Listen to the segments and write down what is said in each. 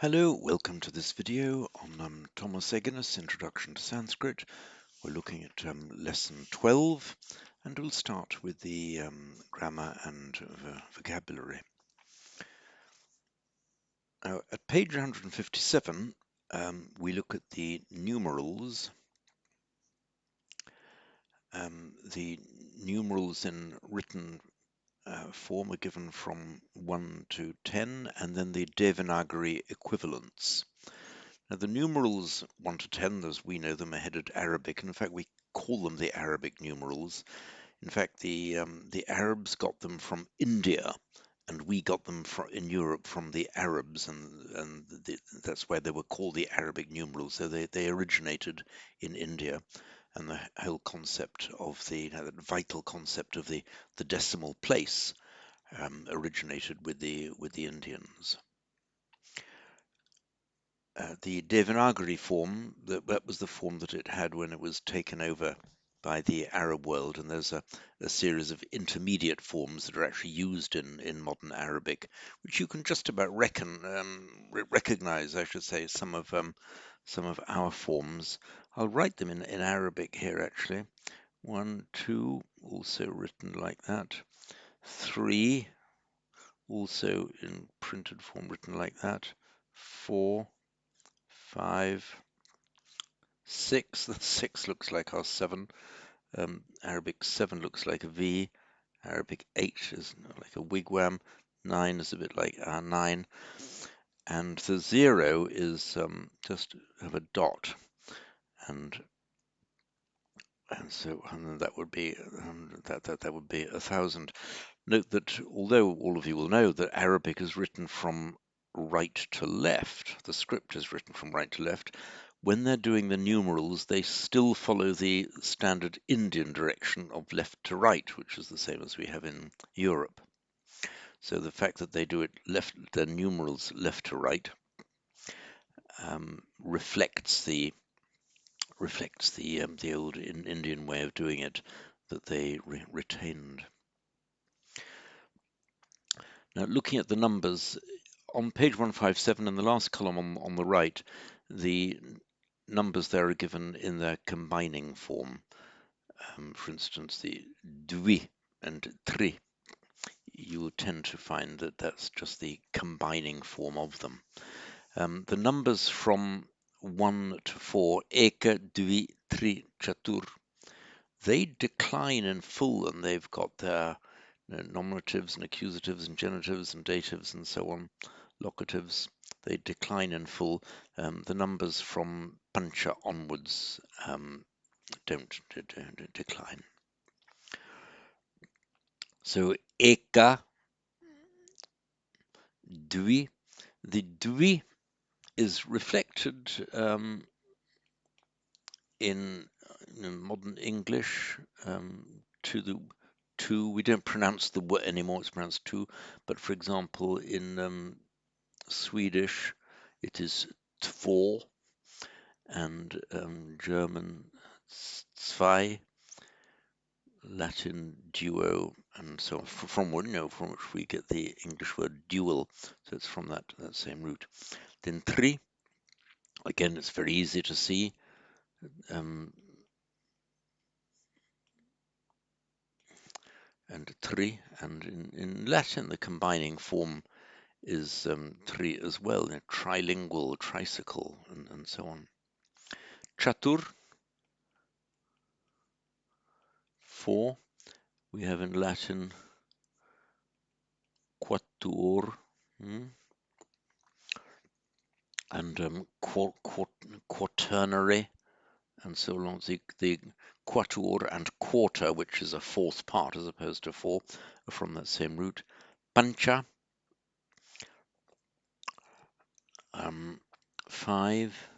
Hello, welcome to this video on Thomas Egenes Introduction to Sanskrit. We're looking at lesson 12 and we'll start with the grammar and vocabulary. Now, at page 157 we look at the numerals. The numerals in written form are given from 1 to 10 and then the Devanagari equivalents. Now, the numerals 1 to 10, as we know them, are headed Arabic, and in fact we call them the Arabic numerals. In fact, the Arabs got them from India, and we got them in Europe from the Arabs, and that's why they were called the Arabic numerals. So they originated in India, and the whole concept of that vital concept of the decimal place originated with the Indians. The Devanagari form, that was the form that it had when it was taken over by the Arab world, and there's a series of intermediate forms that are actually used in modern Arabic, which you can just about recognize, I should say, some of our forms. I'll write them in Arabic here, actually. 1, 2, also written like that. 3, also in printed form, written like that. 4, 5, 6. The 6 looks like our 7. Arabic 7 looks like a V. Arabic 8 is like a wigwam. 9 is a bit like our 9. And the 0 is just have a dot. And so that would be that would be 1,000. Note that although all of you will know that Arabic is written from right to left, the script is written from right to left, when they're doing the numerals, they still follow the standard Indian direction of left to right, which is the same as we have in Europe. So the fact that they do it the numerals left to right, reflects the old Indian way of doing it that they retained. Now, looking at the numbers on page 157 in the last column on the right, the numbers there are given in their combining form. For instance, the dwi and tri, you will tend to find that that's just the combining form of them. The numbers from 1 to 4, eka, dvi, tri, chatur, they decline in full, and they've got their nominatives and accusatives and genitives and datives and so on, locatives. They decline in full. The numbers from pancha onwards don't decline. So eka, dvi. The dvi is reflected in modern English to the two. We don't pronounce the word anymore, it's pronounced two. But for example, in Swedish, it is två, and German, zwei, Latin, duo, and so on. From which we get the English word dual. So it's from that same root. Then tri, again, it's very easy to see. And tri, and in Latin, the combining form is tri as well, trilingual, tricycle, and so on. Chatur, 4. We have in Latin quatuor, and quaternary, and so on. The quatuor and quarter, which is a fourth part as opposed to 4, are from that same root. Pancha, 5.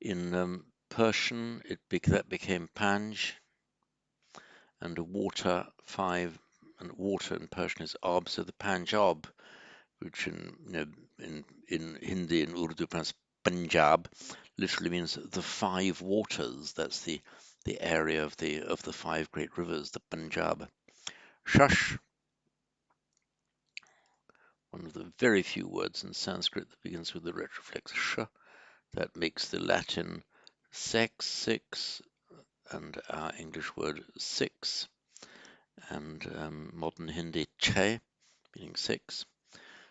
In Persian, that became panj, and water 5, and water in Persian is ab. So the Panjab, which in Hindi and Urdu pronounced Punjab, literally means the 5 waters. That's the area of the 5 great rivers, the Punjab. Shash, one of the very few words in Sanskrit that begins with the retroflex sh. That makes the Latin sex, six, and our English word six, and modern Hindi che, meaning six.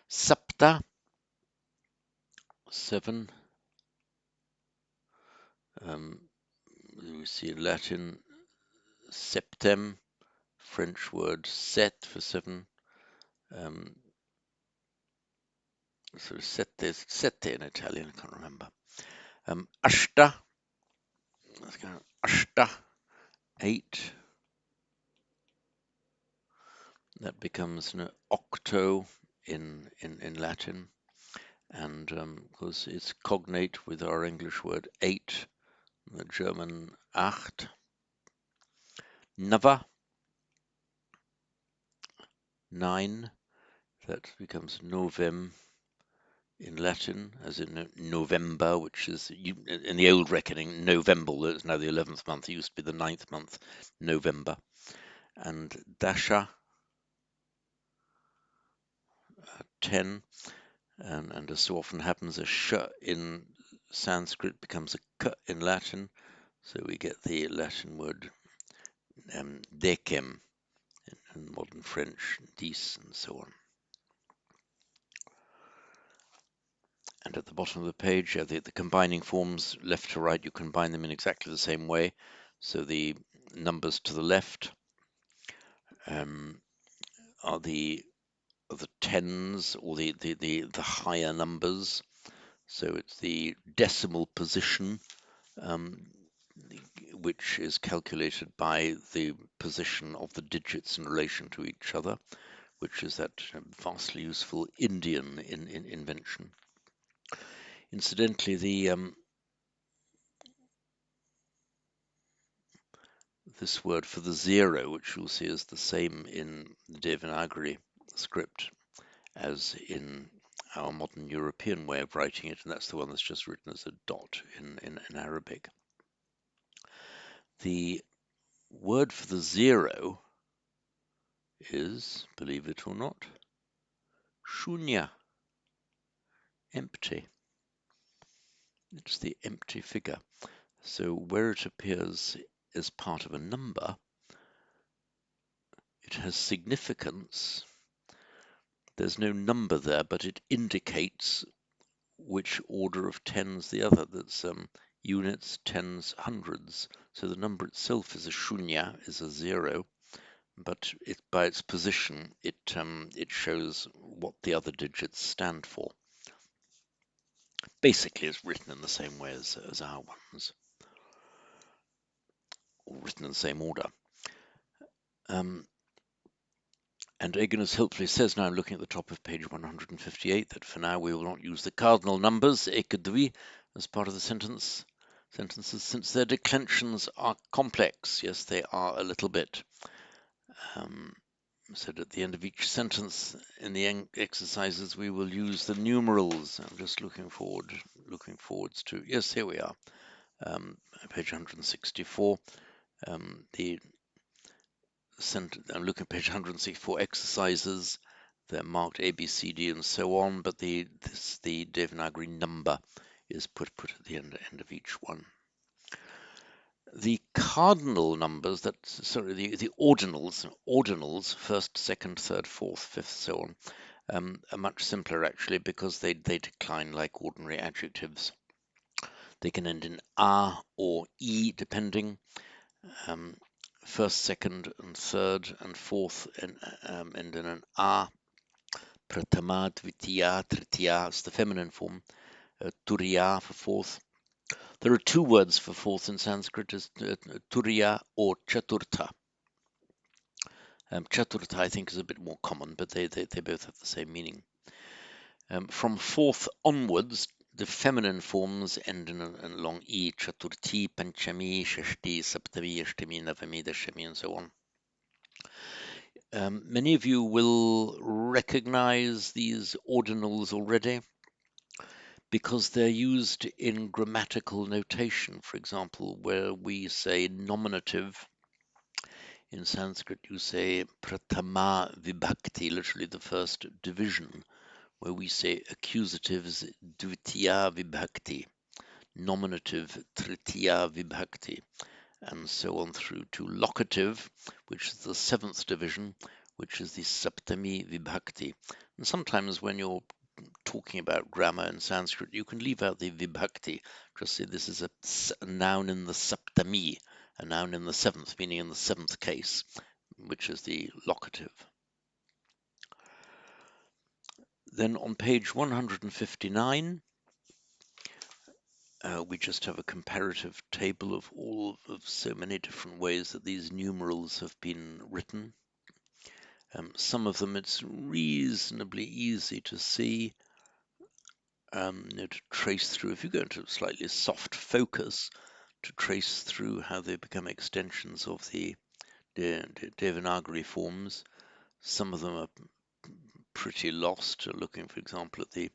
Sapta, seven. We see in Latin septem, French word sept for seven. So sette in Italian, I can't remember. Ashta, ashta, eight. That becomes octo in Latin, and because it's cognate with our English word eight, the German acht. Nava, nine. That becomes novem in Latin, as in November, which is in the old reckoning November. It's now the 11th month. It used to be the 9th month, November. And dasha, 10. And as so often happens, a sh in Sanskrit becomes a k in Latin, so we get the Latin word decem in modern French, dix, and so on. And at the bottom of the page, the combining forms, left to right, you combine them in exactly the same way. So the numbers to the left are the tens, or the higher numbers. So it's the decimal position, which is calculated by the position of the digits in relation to each other, which is that vastly useful Indian invention. Incidentally, this word for the zero, which you'll see is the same in the Devanagari script as in our modern European way of writing it, and that's the one that's just written as a dot in Arabic. The word for the zero is, believe it or not, shunya, empty. It's the empty figure. So where it appears as part of a number, it has significance. There's no number there, but it indicates which order of tens the other. That's units, tens, hundreds. So the number itself is a shunya, is a zero, but by its position, it shows what the other digits stand for. Basically, it's written in the same way as our ones, or written in the same order. And Egenes helpfully says, now I'm looking at the top of page 158, that for now we will not use the cardinal numbers, ekedvi, as part of the sentences, since their declensions are complex. Yes, they are a little bit. So at the end of each sentence in the exercises, we will use the numerals. I'm just looking forwards to, yes, here we are, page 164. I'm looking at page 164 exercises. They're marked A, B, C, D, and so on, but the Devanagari number is put at the end of each one. The cardinal numbers, the ordinals, first, second, third, fourth, fifth, so on, are much simpler actually, because they decline like ordinary adjectives. They can end in a or e depending. First, second, and third, and fourth end in an a. Pratama, dvitiya, tritiya is the feminine form. Turiya for fourth. There are two words for fourth in Sanskrit, as turiya or chaturtha. Chaturtha, I think, is a bit more common, but they both have the same meaning. From fourth onwards, the feminine forms end in a long e, chaturthi, panchami, shashti, saptami, ashtami, navami, dashami, and so on. Many of you will recognize these ordinals already because they're used in grammatical notation. For example, where we say nominative, in Sanskrit you say pratama vibhakti, literally the first division, where we say accusatives dvitiya vibhakti, nominative tritiya vibhakti, and so on through to locative, which is the seventh division, which is the saptami vibhakti. And sometimes when you're talking about grammar in Sanskrit, you can leave out the vibhakti. Just say this is a noun in the saptami, a noun in the seventh, meaning in the seventh case, which is the locative. Then on page 159, we just have a comparative table of all of so many different ways that these numerals have been written. Some of them it's reasonably easy to see, to trace through. If you go into slightly soft focus, to trace through how they become extensions of the Devanagari forms. Some of them are pretty lost. Looking, for example, at the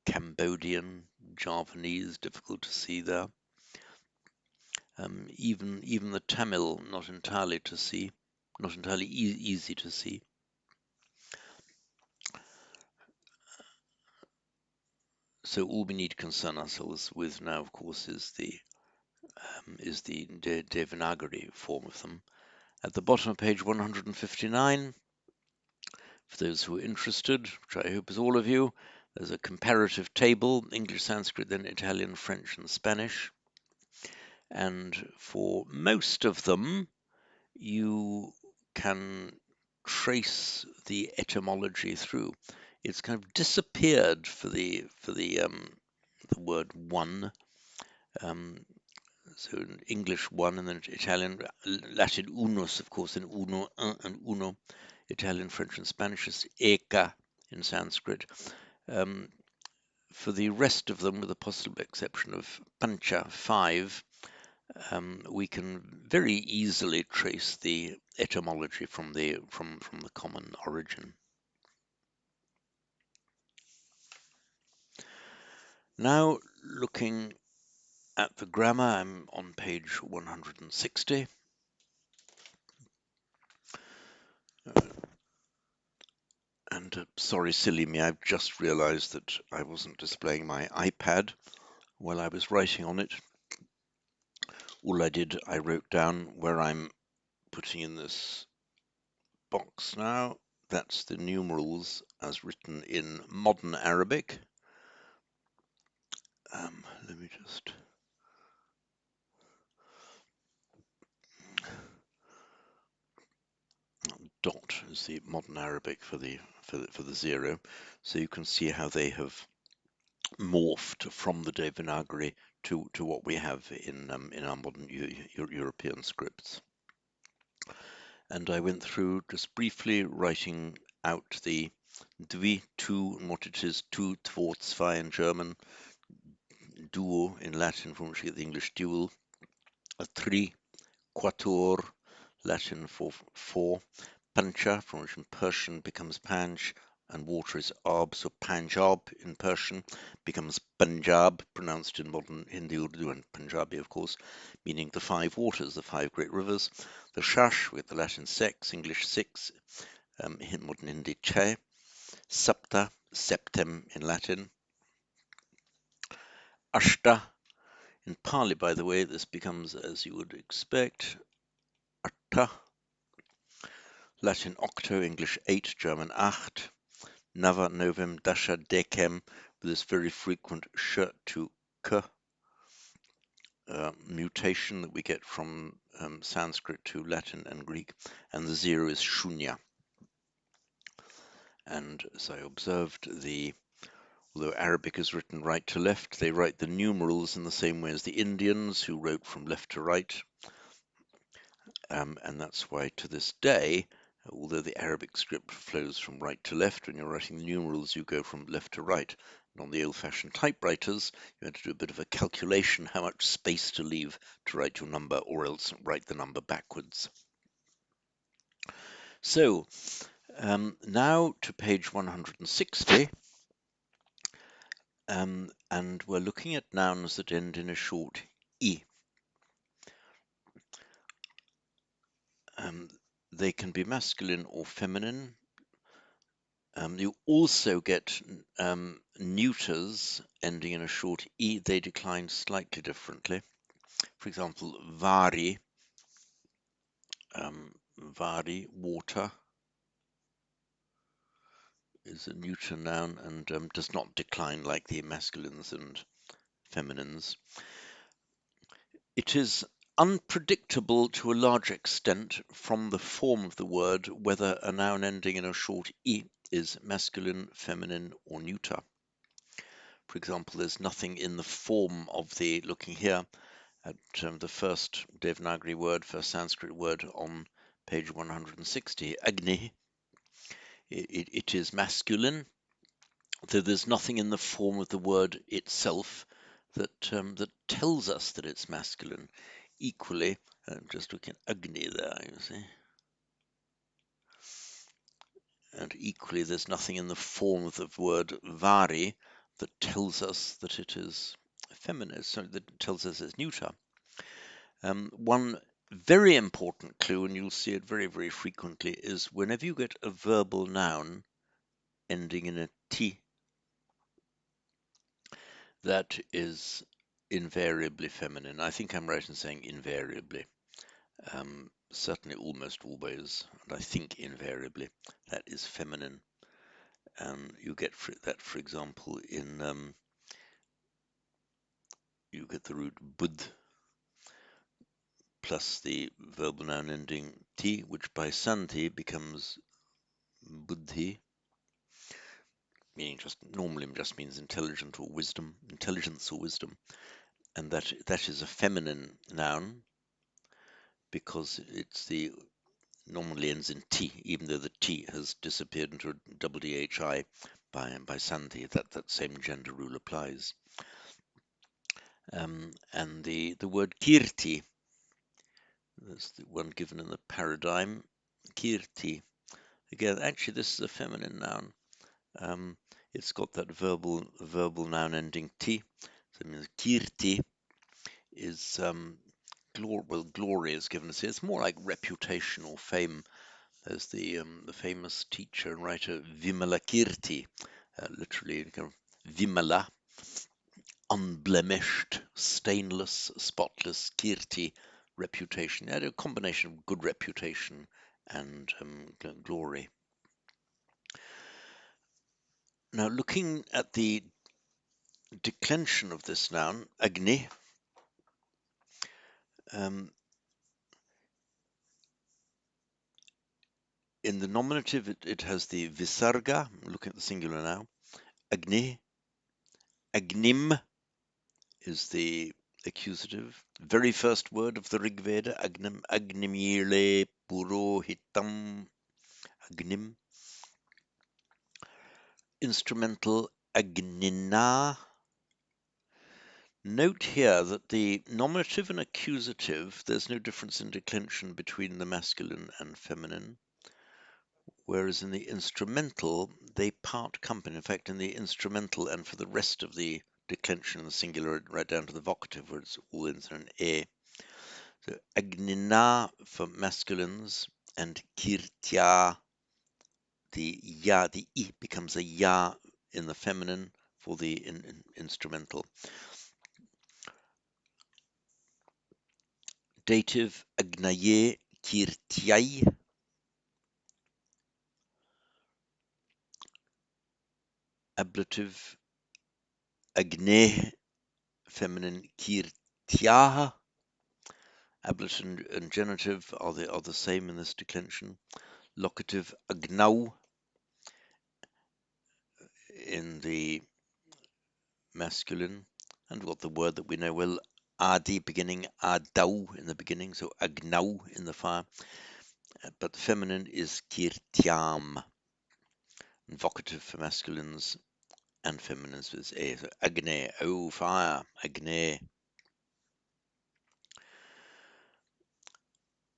Cambodian, Javanese, difficult to see there. Even the Tamil, not entirely to see, not entirely easy to see. So all we need to concern ourselves with now, of course, is the Devanagari form of them. At the bottom of page 159, for those who are interested, which I hope is all of you, there's a comparative table, English, Sanskrit, then Italian, French, and Spanish. And for most of them, you can trace the etymology through. It's kind of disappeared for the word one. So in English one, and then Italian, Latin unus, of course, in uno, un, and uno. Italian, French, and Spanish is eka in Sanskrit. For the rest of them, with the possible exception of pancha, five, we can very easily trace the etymology from the common origin. Now, looking at the grammar, I'm on page 160. And sorry, silly me, I've just realized that I wasn't displaying my iPad while I was writing on it. All I did, I wrote down where I'm putting in this box now. That's the numerals as written in modern Arabic. Let me just... Dot is the modern Arabic for the zero. So you can see how they have morphed from the Devanagari to what we have in our modern European scripts. And I went through just briefly writing out the dvi, two, and what it is, two, två, zwei in German, duo in Latin, from which you get the English dual, a three, quator, Latin for four, pancha, from which in Persian becomes panj, and water is ab, so Panjab in Persian becomes Punjab, pronounced in modern Hindi, Urdu, and Punjabi, of course, meaning the five waters, the five great rivers. The shash, with the Latin sex, English six, modern Hindi che, sapta, septem in Latin, ashta. In Pali, by the way, this becomes, as you would expect, atta, Latin octo, English eight, German acht, nava, novem, dasha, decem, with this very frequent sh to k mutation that we get from Sanskrit to Latin and Greek, and the zero is shunya. And as I observed, although Arabic is written right to left, they write the numerals in the same way as the Indians, who wrote from left to right. And that's why to this day, although the Arabic script flows from right to left, when you're writing the numerals, you go from left to right. And on the old-fashioned typewriters, you had to do a bit of a calculation how much space to leave to write your number, or else write the number backwards. So now to page 160. And we're looking at nouns that end in a short E. They can be masculine or feminine. You also get neuters ending in a short e. They decline slightly differently. For example, vari, water, is a neuter noun and does not decline like the masculines and feminines. It is unpredictable to a large extent from the form of the word whether a noun ending in a short e is masculine, feminine, or neuter. For example, there's nothing in the form of the, looking here at the first Devanagari word, first Sanskrit word on page 160, Agni. It is masculine, though there's nothing in the form of the word itself that tells us that it's masculine. Equally, just looking at Agni there, you see. And equally, there's nothing in the form of the word vari that tells us that it is feminine, so that tells us it's neuter. One very important clue, and you'll see it very, very frequently, is whenever you get a verbal noun ending in a T, that is invariably feminine. I think I'm right in saying invariably. Certainly almost always, and I think invariably, that is feminine. You get that, for example, in you get the root bud plus the verbal noun ending T, which by Sandhi becomes buddhi, meaning normally just means intelligence or wisdom, and that is a feminine noun because it's the normally ends in T, even though the T has disappeared into a double DHI by Sandhi. That same gender rule applies. And the word kirti, that's the one given in the paradigm, kirti. Again, actually, this is a feminine noun. It's got that verbal noun ending T. So it means kirti is glory is given us here. It's more like reputation or fame. There's the famous teacher and writer Vimalakirti, literally kind of Vimala, unblemished, stainless, spotless, kirti, reputation. A combination of good reputation and glory. Now, looking at the declension of this noun, Agni, in the nominative, it has the visarga. Looking at the singular now, Agni, Agnim is the accusative. Very first word of the Rig Veda, Agnim, Agnimile Purohitam, Agnim. Instrumental, Agnina. Note here that the nominative and accusative, there's no difference in declension between the masculine and feminine, whereas in the instrumental, they part company. In fact, in the instrumental and for the rest of the declension in the singular, right down to the vocative, where it's all in an A. So Agnina for masculines and Kirtya, the Ya, the I becomes a Ya in the feminine for the instrumental. Dative, Agnaye Kirtyai. Ablative, Agne, feminine, Kirtyaha. Ablative and genitive are the same in this declension. Locative, Agnau in the masculine. And we've got the word that we know well, Adi beginning, Adau in the beginning, so Agnau in the fire. But the feminine is Kirtyam. And vocative for masculines and feminines is A. So Agne, oh fire, Agne.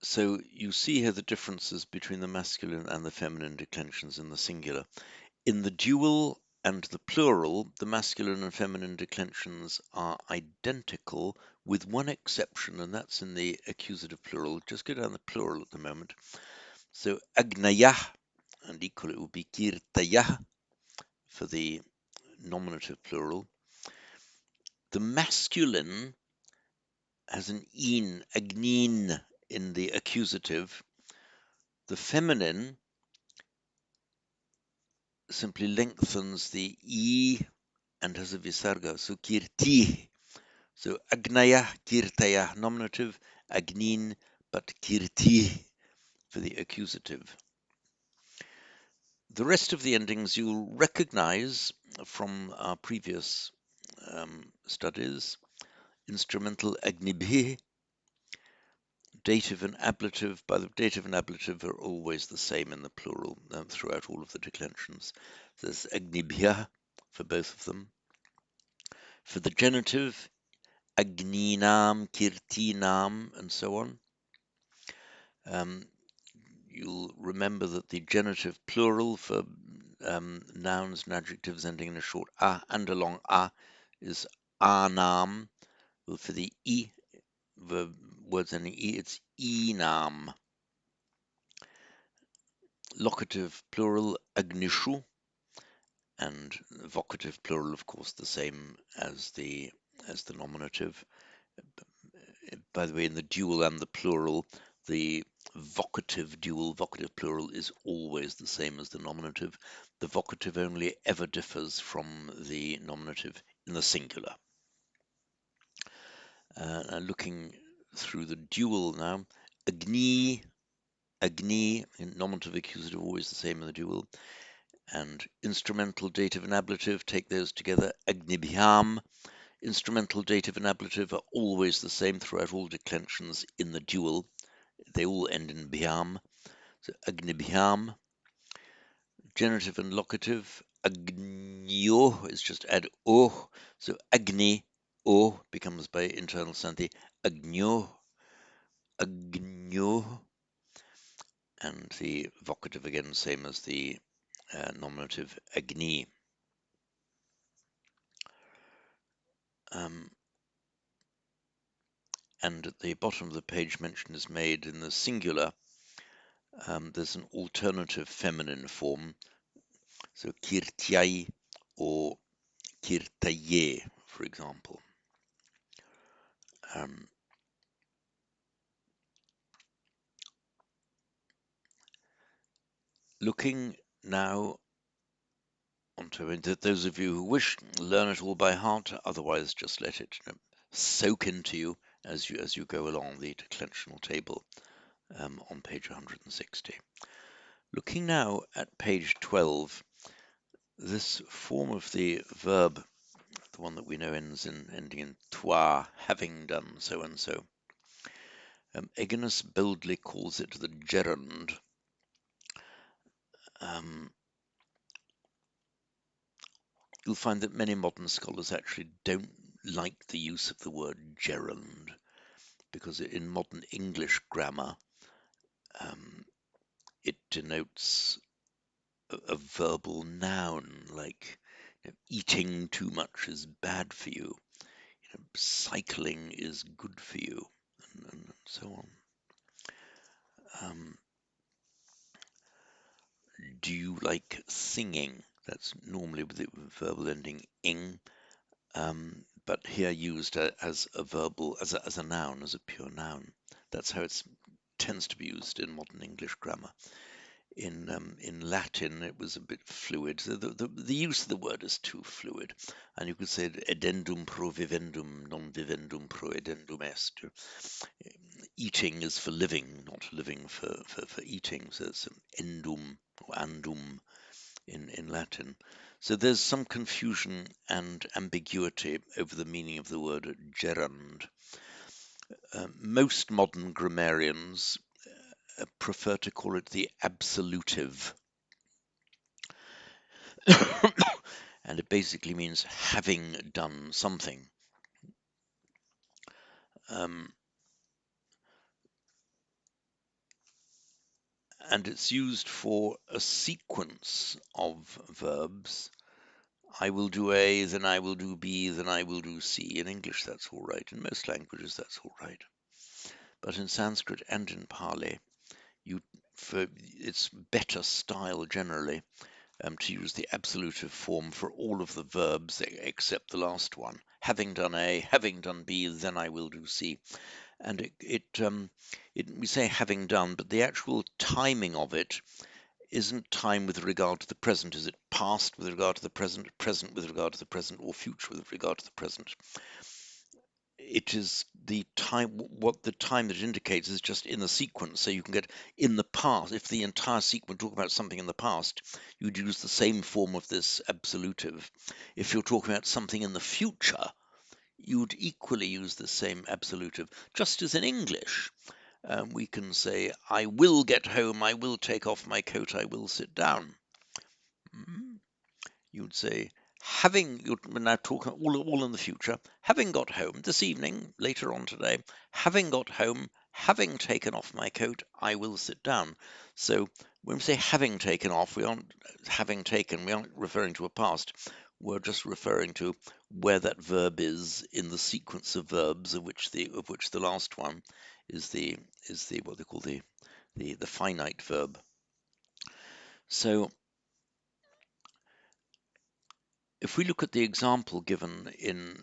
So you see here the differences between the masculine and the feminine declensions in the singular. In the dual and the plural, the masculine and feminine declensions are identical with one exception, and that's in the accusative plural. Just go down the plural at the moment. So Agnayah, and equally it would be kirtaya for the nominative plural. The masculine has an in, agnin, in the accusative. The feminine simply lengthens the e and has a visarga, so kirti. So agnaya, kirtaya, nominative, agnin, but kirti for the accusative. The rest of the endings you'll recognize from our previous studies. Instrumental agnibhi, dative and ablative. By the dative and ablative are always the same in the plural throughout all of the declensions. So there's agnibhya for both of them. For the genitive, agninam, kirtinam, and so on. You'll remember that the genitive plural for nouns and adjectives ending in a short a and a long a is anam. Well, for the e, the words ending e, it's enam. Locative plural agnishu, and vocative plural, of course, the same as the nominative. By the way, in the dual and the plural, the vocative dual, vocative plural is always the same as the nominative. The vocative only ever differs from the nominative in the singular. Looking through the dual now, agni, nominative, accusative, always the same in the dual. And instrumental, dative, and ablative, take those together, agnibhyam. Instrumental, dative, and ablative are always the same throughout all declensions in the dual. They all end in bhyam. So agnibhyam. Genitive and locative, agnio is just add o. So agni, o becomes by internal sandhi, agnio, agnio. And the vocative again, same as the nominative, agni. And at the bottom of the page, mention is made in the singular. There's an alternative feminine form, so kirtyai or kirtaye, for example. Looking now onto those of you who wish, learn it all by heart. Otherwise, just let it soak into you as you go along the declensional table on page 160. Looking now at page 12, this form of the verb, the one that we know ending in toi, having done so and so. Egenes boldly calls it the gerund. You'll find that many modern scholars actually don't like the use of the word gerund, because in modern English grammar, it denotes a verbal noun, like eating too much is bad for you, cycling is good for you, and so on. Do you like singing? That's normally with the verbal ending ing, but here used as a verbal, as a noun, as a pure noun. That's how it tends to be used in modern English grammar. In Latin, it was a bit fluid. So the use of the word is too fluid, and you could say edendum pro vivendum, non vivendum pro edendum est. Eating is for living, not living for eating. So it's endum or andum in Latin. So there's some confusion and ambiguity over the meaning of the word gerund. Most modern grammarians prefer to call it the absolutive. And it basically means having done something. And it's used for a sequence of verbs. I will do A, then I will do B, then I will do C. In English, that's all right. In most languages, that's all right. But in Sanskrit and in Pali, you it's better style generally to use the absolutive form for all of the verbs except the last one. Having done A, having done B, then I will do C. And we say having done, but the actual timing of it isn't time with regard to the present. Is it past with regard to the present, present with regard to the present, or future with regard to the present? It is the time, what the time that it indicates is just in the sequence. So you can get in the past, if the entire sequence talk about something in the past, you'd use the same form of this absolutive. If you're talking about something in the future, you'd equally use the same absolutive. Just as in English, we can say, I will get home, I will take off my coat, I will sit down. You'd say, we're now talking all in the future, having got home this evening, later on today, having got home, having taken off my coat, I will sit down. So when we say having taken off, we aren't referring to a past. We're just referring to where that verb is in the sequence of verbs, of which the last one is the what they call the finite verb. So if we look at the example given in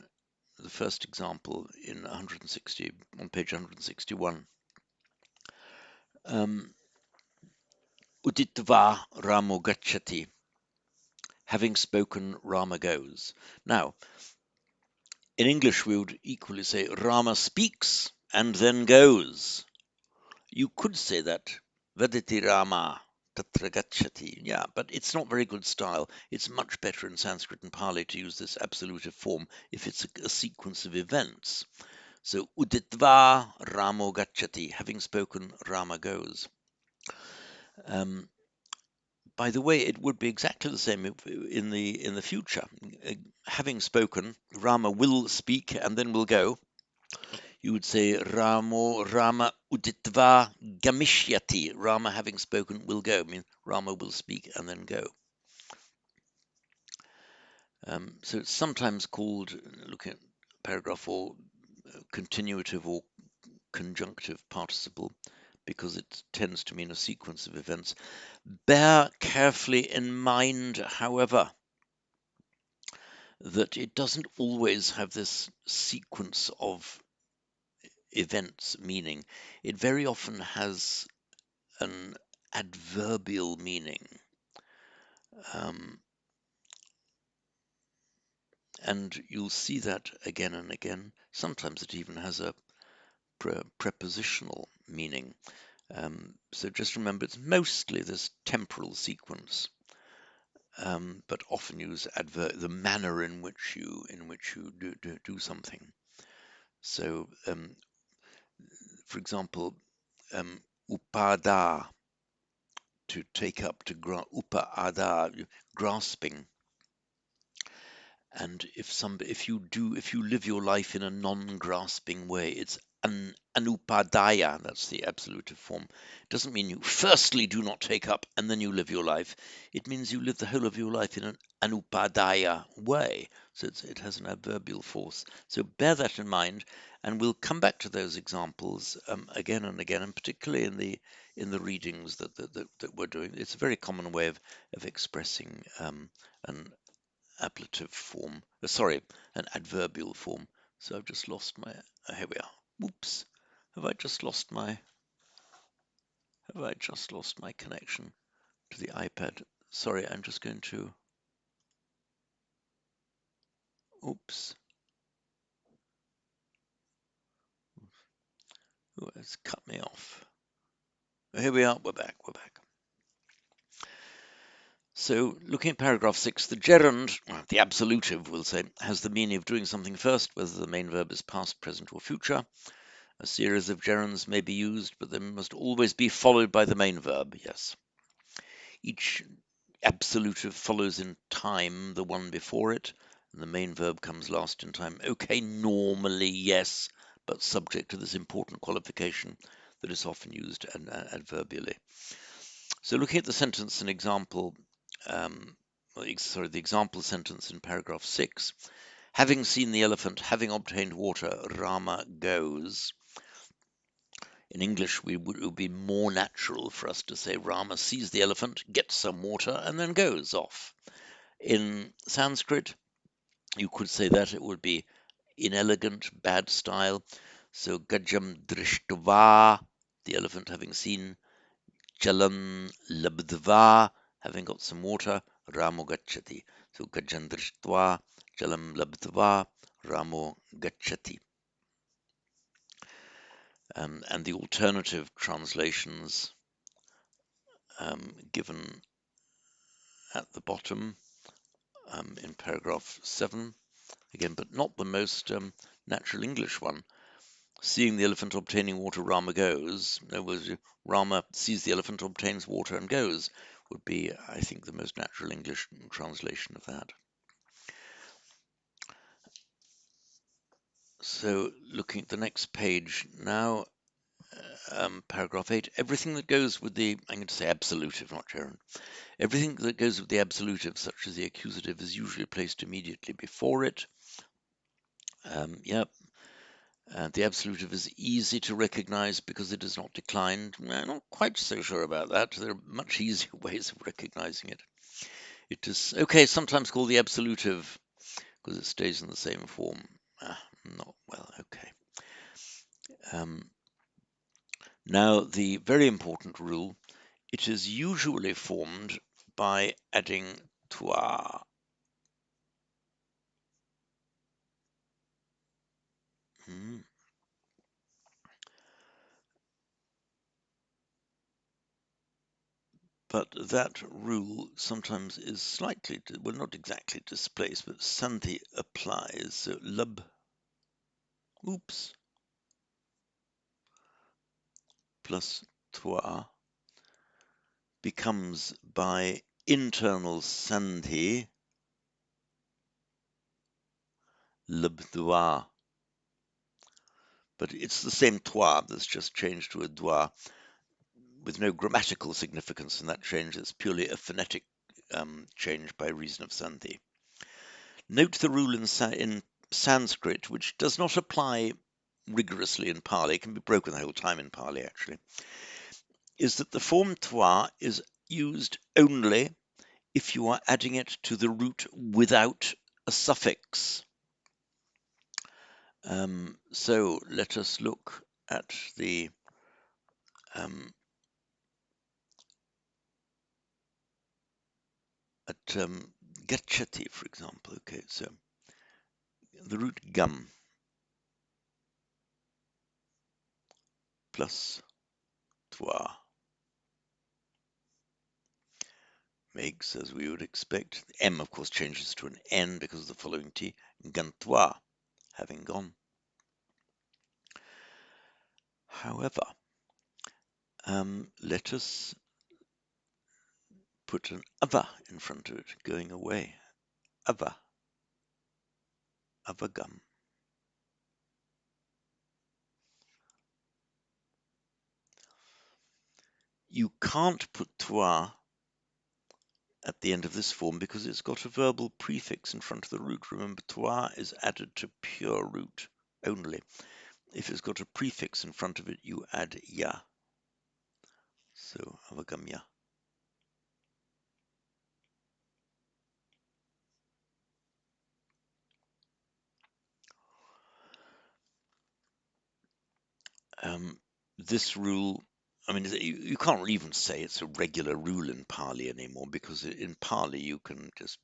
the first example in 160 on page 161, Uditva Ramo Gacchati, having spoken, Rama goes. Now, in English, we would equally say Rama speaks and then goes. You could say that, Vaditi Rama Tatra Gacchati. Yeah, but it's not very good style. It's much better in Sanskrit and Pali to use this absolutive form if it's a sequence of events. So, Uditva Ramo Gacchati, having spoken, Rama goes. By the way, it would be exactly the same in the future. Having spoken, Rama will speak and then will go. You would say Rama uditva gamishyati. Rama, having spoken, will go. I mean, Rama will speak and then go. So it's sometimes called, looking at paragraph 4, continuative or conjunctive participle, because it tends to mean a sequence of events. Bear carefully in mind, however, that it doesn't always have this sequence of events meaning. It very often has an adverbial meaning. And you'll see that again and again. Sometimes it even has a prepositional meaning. So just remember, it's mostly this temporal sequence, but often use the manner in which you do something. So, for example, upada, to take up, upada, grasping. And if you live your life in a non-grasping way, it's anupadaya. That's the absolutive form. It doesn't mean you firstly do not take up and then you live your life. It means you live the whole of your life in an anupadaya way. So it has an adverbial force. So bear that in mind, and we'll come back to those examples again and again, and particularly in the readings that we're doing. It's a very common way of expressing an ablative form, an adverbial form. So I've just lost my, here we are. Whoops, have I just lost my connection to the iPad? Sorry, I'm just going to, oops. Oh, it's cut me off. Here we are, we're back. So looking at paragraph 6, the gerund, the absolutive, we'll say, has the meaning of doing something first, whether the main verb is past, present, or future. A series of gerunds may be used, but they must always be followed by the main verb, yes. Each absolutive follows in time the one before it, and the main verb comes last in time. Okay, normally, yes, but subject to this important qualification that is often used adverbially. So looking at the sentence and example, the example sentence in paragraph 6, having seen the elephant, having obtained water, Rama goes. In English, it would be more natural for us to say Rama sees the elephant, gets some water, and then goes off. In Sanskrit, you could say that it would be inelegant, bad style. So Gajam Drishtva, the elephant having seen, Jalam Labdva, having got some water, Ramo Gachati. So Gajam Drishtva, Jalam Labdva, Ramo Gachati. And the alternative translations given at the bottom in paragraph 7, again, but not the most natural English one. Seeing the elephant obtaining water, Rama goes. In other words, Rama sees the elephant, obtains water, and goes, would be, I think, the most natural English translation of that. So, looking at the next page now, paragraph 8, everything that goes with the, I'm going to say absolutive, not gerund. Everything that goes with the absolutive, such as the accusative, is usually placed immediately before it. Yep. The absolutive is easy to recognize because it is not declined. I'm not quite so sure about that. There are much easier ways of recognizing it. It is, okay, sometimes called the absolutive because it stays in the same form. Not well, okay. Now, the very important rule, it is usually formed by adding toi. But that rule sometimes is slightly, well, not exactly displaced, but sandhi applies. So lab, oops, plus toi becomes by internal sandhi labdwa. But it's the same toi that's just changed to a dwa with no grammatical significance in that change. It's purely a phonetic change by reason of sandhi. Note the rule in Sanskrit, which does not apply rigorously in Pali, it can be broken the whole time in Pali actually, is that the form toi is used only if you are adding it to the root without a suffix. So let us look at the gachati, for example. Okay, so the root gum plus toi makes, as we would expect, M of course changes to an N because of the following T, gantwa, having gone. However, let us put an ava in front of it, going away. Ava, avagam. You can't put toi at the end of this form because it's got a verbal prefix in front of the root. Remember, toi is added to pure root only. If it's got a prefix in front of it, you add ya. So, avagam ya. This rule, I mean, you can't even say it's a regular rule in Pali anymore because in Pali you can just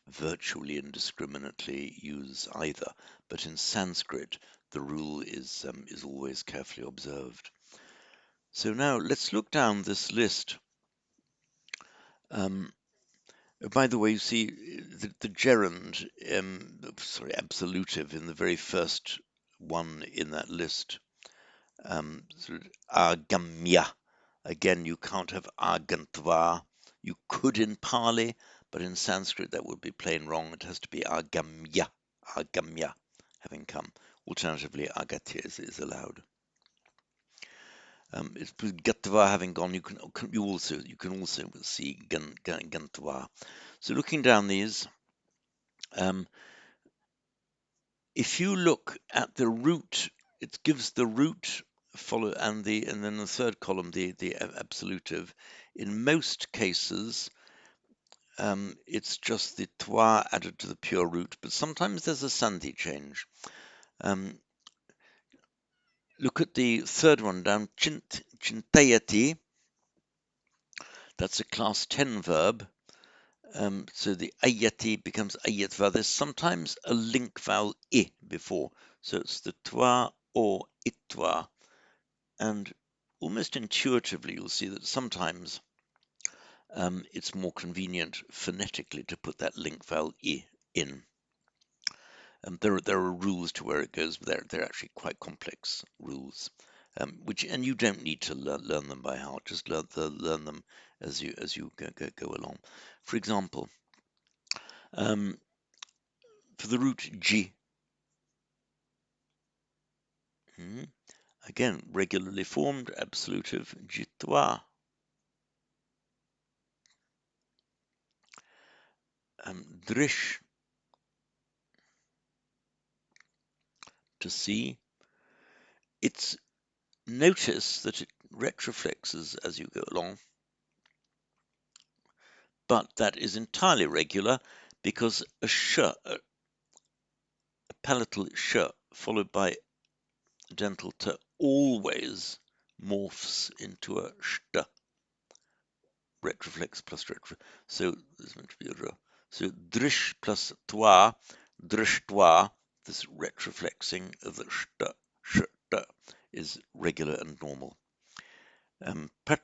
virtually indiscriminately use either. But in Sanskrit, the rule is always carefully observed. So now let's look down this list. By the way, you see the gerund, absolutive in the very first one in that list. Sort of agamya. Again, you can't have agantva. You could in Pali, but in Sanskrit that would be plain wrong. It has to be agamya, agamya, having come. Alternatively, agatya is allowed. It's gatva having gone. You can also see gantva. So looking down these, if you look at the root, it gives the root follow, and then the third column, the absolutive. In most cases, it's just the twa added to the pure root, but sometimes there's a sandhi change. Look at the third one down, chintayati. That's a class 10 verb. So the ayati becomes ayatva. There's sometimes a link vowel I before. So it's the twa or itwa. And almost intuitively, you'll see that sometimes it's more convenient phonetically to put that link vowel I in. There are rules to where it goes, but they're actually quite complex rules, and you don't need to learn them by heart. Just learn them as you go along. For example, for the root G, again regularly formed absolutive jitwa. Drish, to see. It's notice that it retroflexes as you go along, but that is entirely regular because a palatal sh followed by a dental t always morphs into a st, retroflex plus retro. So this is meant to be a r. So drish plus twa, drishtwa, this retroflexing of the st is regular and normal. Pat,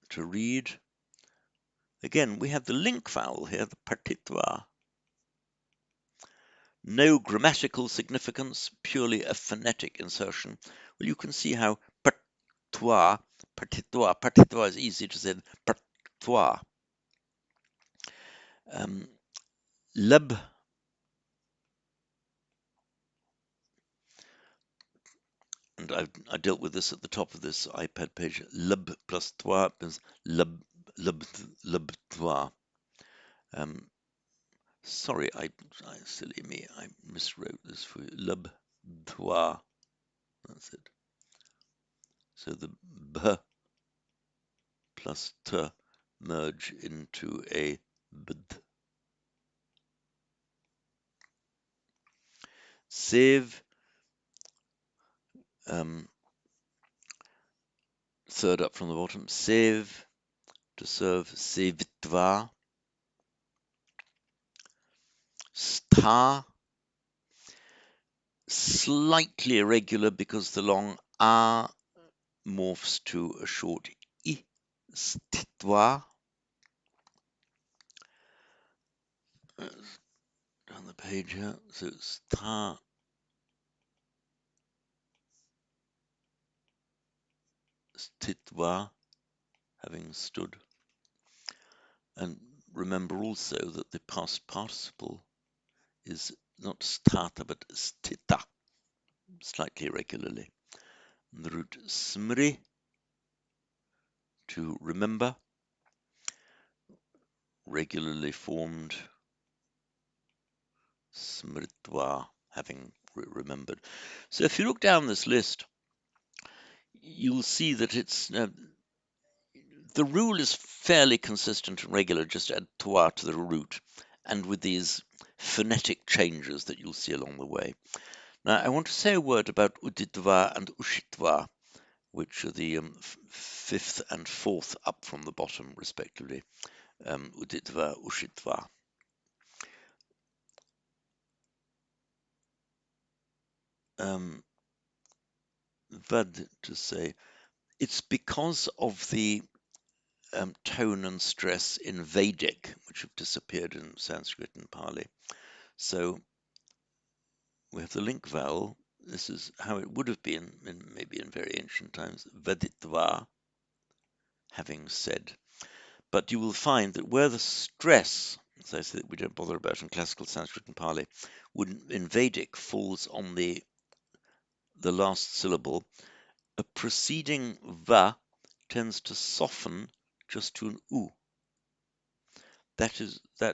to read. Again, we have the link vowel here, the patitwa. No grammatical significance, purely a phonetic insertion. Well, you can see how patitwa, patitwa is easy to say, patitwa. Lab, and I dealt with this at the top of this iPad page. Lab plus twa is lab twa. Sorry, silly me, I miswrote this for you. Lab twa. That's it. So the b plus t merge into a bd. Save, third up from the bottom, save, to serve, sevitva. Sta, slightly irregular because the long a morphs to a short I, stitwa. Down the page here, so sta, stitwa, having stood. And remember also that the past participle is not stata but stita, slightly irregularly. And the root smri, to remember, regularly formed, smritva, having remembered. So if you look down this list, you'll see that it's the rule is fairly consistent and regular, just add twa to the root, and with these phonetic changes that you'll see along the way. Now, I want to say a word about uditva and ushitva, which are the fifth and fourth up from the bottom, respectively. Uditva, ushitva. Vad, to say, it's because of the tone and stress in Vedic, which have disappeared in Sanskrit and Pali. So we have the link vowel. This is how it would have been maybe in very ancient times, vaditva, having said. But you will find that where the stress, as I said, we don't bother about in classical Sanskrit and Pali, in Vedic falls on the last syllable, a preceding va tends to soften just to an u. That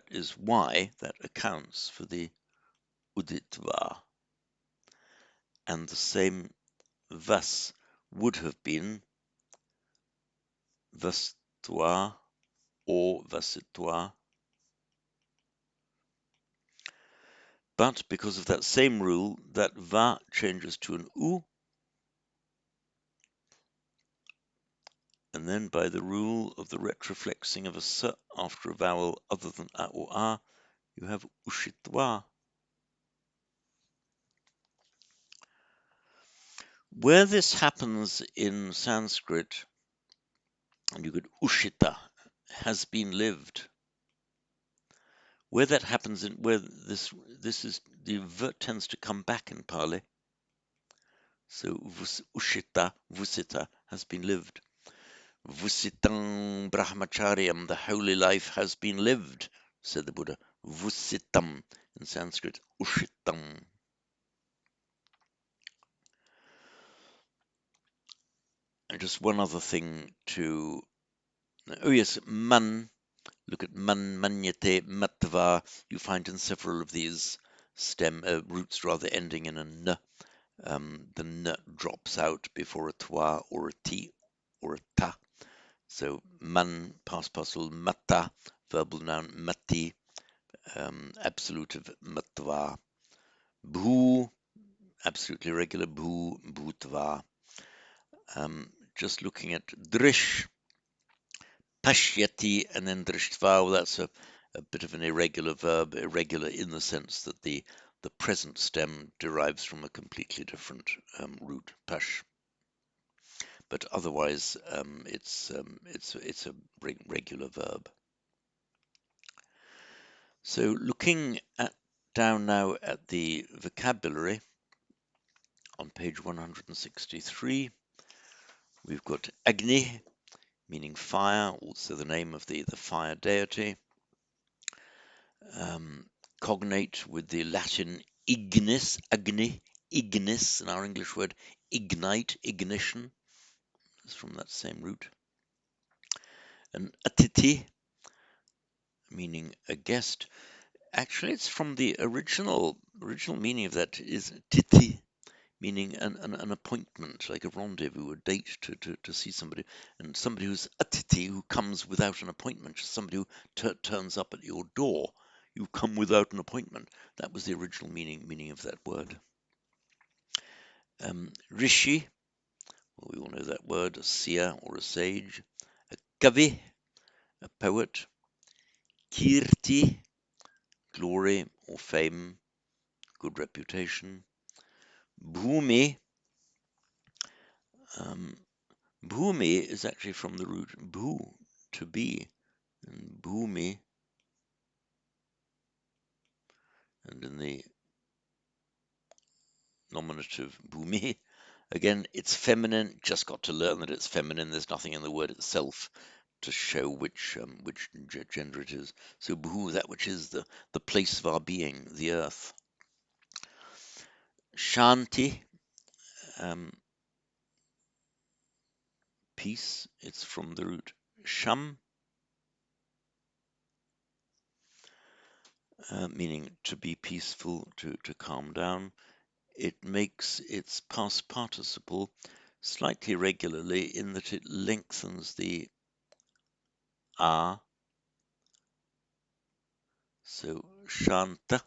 is why that accounts for the uditva. and the same vas would have been vas-toi or vas-toi. But because of that same rule, that va changes to an u, and then by the rule of the retroflexing of a s after a vowel other than a or a, you have ushitwa. Where this happens in Sanskrit, and you get ushita, has been lived. Where that happens in where this is the v tends to come back in Pali. So ushita, vusita has been lived. Vusitam brahmacharyam, the holy life has been lived, said the Buddha. Vusitam in Sanskrit, ushitam. And just one other thing to, oh yes, man. Look at man, manyate, matva. You find in several of these stem roots rather ending in a n. The n drops out before a twa or a t or a ta. So man, past participle, mata, verbal noun, mati, absolutive matva. Bhu, absolutely regular, bhu, bhutva. Just looking at drish, pashyati, and then drishtva. Well, that's a bit of an irregular verb, irregular in the sense that the present stem derives from a completely different root, pash. But otherwise, it's a regular verb. So looking down now at the vocabulary on page 163, we've got Agni, meaning fire, also the name of the fire deity. Cognate with the Latin ignis, agni, ignis, and our English word ignite, ignition, is from that same root. And atiti, meaning a guest. Actually, it's from the original meaning of that is titi, meaning an appointment, like a rendezvous, a date to see somebody. And somebody who's atiti, who comes without an appointment, somebody who turns up at your door. You come without an appointment. That was the original meaning of that word. Rishi, well, we all know that word, a seer or a sage. A kavi, a poet. Kirti, glory or fame, good reputation. Bhumi, bhumi is actually from the root bhu, to be, and bhumi, and in the nominative bhumi, again, it's feminine. Just got to learn that it's feminine. There's nothing in the word itself to show which gender it is. So bhu, that which is the place of our being, the earth. Shanti, peace. It's from the root sham, meaning to be peaceful, to calm down. It makes its past participle slightly irregularly in that it lengthens the a. So shanta,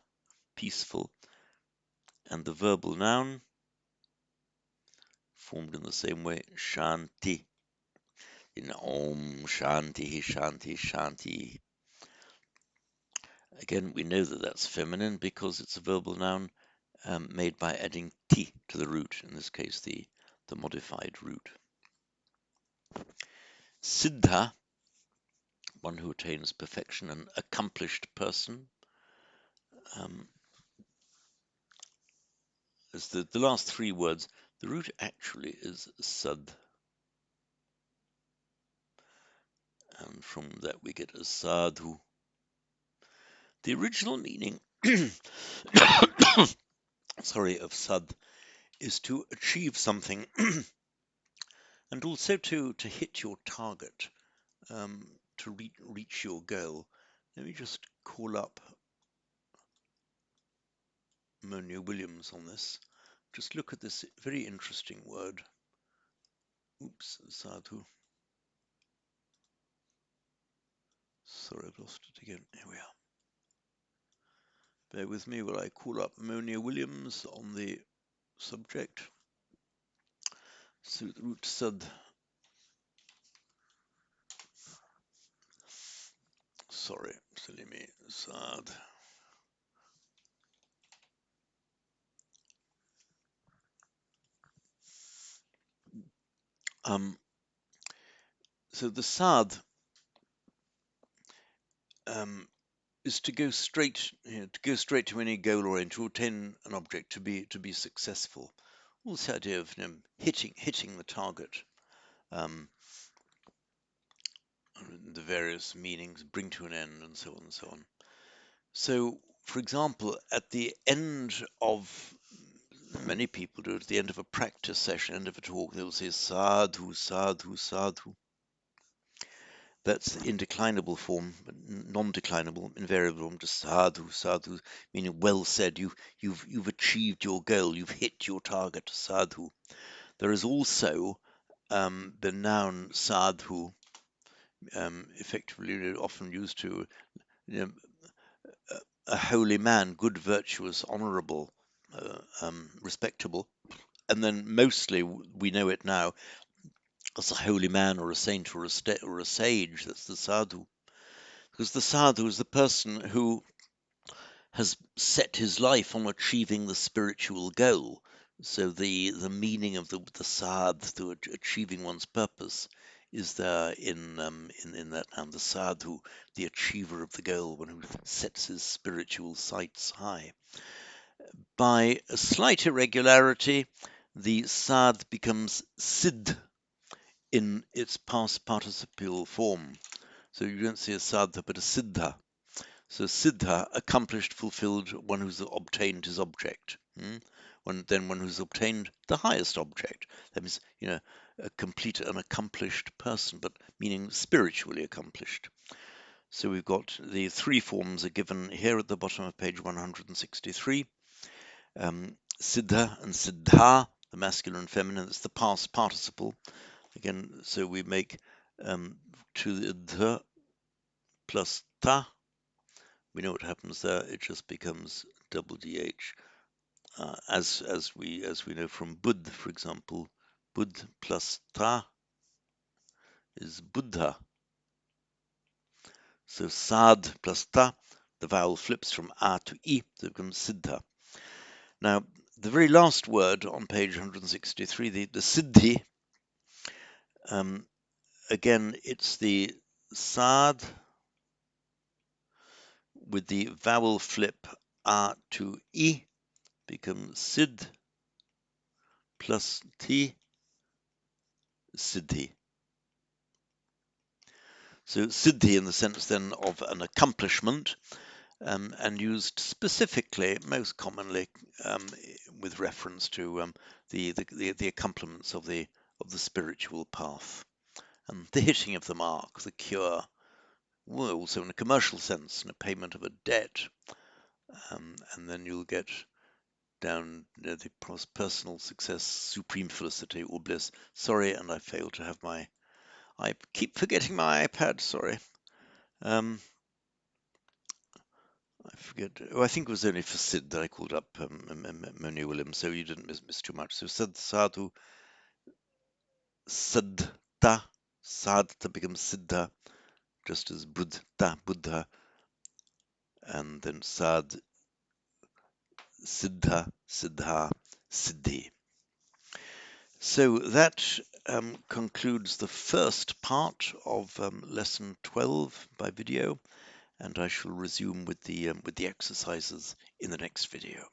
peaceful, and the verbal noun formed in the same way, shanti. In om shanti, shanti, shanti. Again, we know that that's feminine because it's a verbal noun made by adding ti to the root, in this case the modified root. Siddha, one who attains perfection, an accomplished person. As the last three words, the root actually is sad, and from that we get a sadhu. The original meaning, sorry, of sad is to achieve something and also to hit your target, to reach your goal. Let me just call up Monia Williams on this. just look at this very interesting word. Oops, sadhu. Sorry, I've lost it again. Here we are. Bear with me while I call up Monia Williams on the subject. So the root sad. Sorry, silly me. Sad. So the sad is to go straight, to any goal or to attain an object, to be successful. All this idea of hitting the target, the various meanings, bring to an end, and so on and so on. So, for example, at the end of many people do it at the end of a practice session, end of a talk, they will say sadhu, sadhu, sadhu. That's the indeclinable form, but non-declinable, invariable form, just sadhu, sadhu, meaning well said. You've achieved your goal. You've hit your target, sadhu. There is also the noun sadhu, effectively often used to a holy man, good, virtuous, honourable, respectable, and then mostly we know it now as a holy man or a saint or a sage. That's the sadhu. Because the sadhu is the person who has set his life on achieving the spiritual goal. So the meaning of the sadh, to achieving one's purpose, is there in that noun, the sadhu, the achiever of the goal, one who sets his spiritual sights high. By a slight irregularity, the sadh becomes siddh in its past participial form. So you don't see a sadha but a siddha. So siddha, accomplished, fulfilled, one who's obtained his object. One who's obtained the highest object. That means, a complete, an accomplished person, but meaning spiritually accomplished. So we've got the three forms are given here at the bottom of page 163. Siddha and siddha, the masculine and feminine, it's the past participle. Again, so we make to the dh plus ta. We know what happens there. It just becomes double dh. As we know from Buddh, for example, Buddh plus ta is Buddha. So sad plus ta, the vowel flips from a to I, so it becomes siddha. Now, the very last word on page 163, the siddhi, again, it's the sad with the vowel flip a to I, becomes sid plus t, siddhi. So siddhi in the sense then of an accomplishment, and used specifically, most commonly, with reference to the accomplishments of the spiritual path, and the hitting of the mark, the cure. Well, also in a commercial sense, in a payment of a debt, and then you'll get down the personal success, supreme felicity or bliss. Sorry, and I failed to have I keep forgetting my iPad. Sorry. I forget. Oh, I think it was only for Sid that I called up Monia Williams, so you didn't miss too much. So sadhu, sadta, sadta becomes siddha, just as Buddha, and then sad, siddha, siddha, siddhi. So that concludes the first part of lesson 12 by video, and I shall resume with the exercises in the next video.